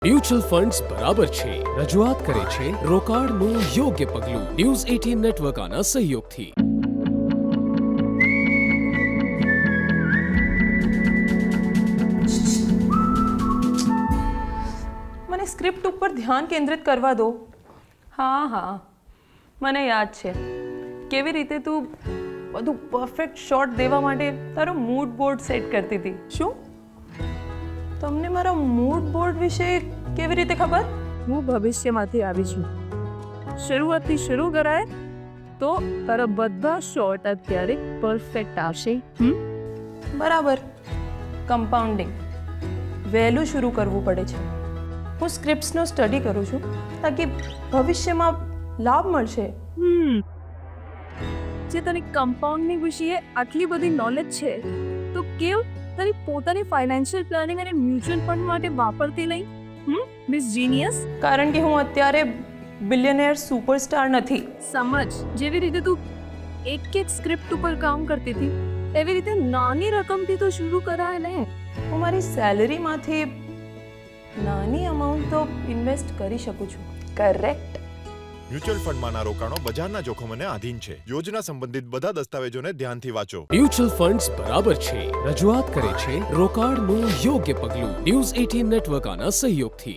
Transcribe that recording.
Mutual funds બરાબર છે રજૂઆત કરે છે રોકાણનું યોગ્ય પગલું ન્યૂઝ 18 નેટવર્ક આના સહયોગથી મને સ્ક્રિપ્ટ ઉપર ધ્યાન કેન્દ્રિત કરવા દો. હા મને યાદ છે કેવી રીતે તું બધું પરફેક્ટ શોટ દેવા માટે તારો મૂડ બોર્ડ સેટ કરતી હતી. શું તમને મારા મૂડ બોર્ડ વિશે કેવી રીતે ખબર? હું ભવિષ્યમાંથી આવી છું. શરૂઆતથી શરૂ કરાય તો તારા બધા શોટ અત્યારે પરફેક્ટ આવશે. બરાબર. કમ્પાઉન્ડિંગ વહેલું શરૂ કરવું પડે છે. હું સ્ક્રિપ્ટ્સનો સ્ટડી કરું છું તાકી ભવિષ્યમાં લાભ મળશે. જે તને કમ્પાઉન્ડિંગ વિશે આટલી બધી નોલેજ છે તો કેમ તારી પોતાની ફાઇનાન્શિયલ પ્લાનિંગ અને મ્યુચ્યુઅલ ફંડ માટે વાપરતી નહીં? Miss genius. કારણ કે હું અત્યારે બિલિયનેર સુપરસ્ટાર નથી. સમજ, જેવી રીતે તું એક સ્ક્રિપ્ટ ઉપર કામ કરતી હતી એવી રીતે નાની રકમથી તો શરૂ કરાય ને. હું મારી સેલરીમાંથી નાની અમાઉન્ટ તો ઇન્વેસ્ટ કરી શકું છું. કરેક્ટ. મ્યુચ્યુઅલ ફંડમાંના રોકાણો બજારના જોખમોને આધીન છે. યોજના સંબંધિત બધા દસ્તાવેજોને ધ્યાનથી વાંચો. મ્યુચ્યુઅલ ફંડ્સ બરાબર છે રજૂઆત કરે છે રોકાણનું યોગ્ય પગલું ન્યૂઝ 18 નેટવર્ક આના સહયોગથી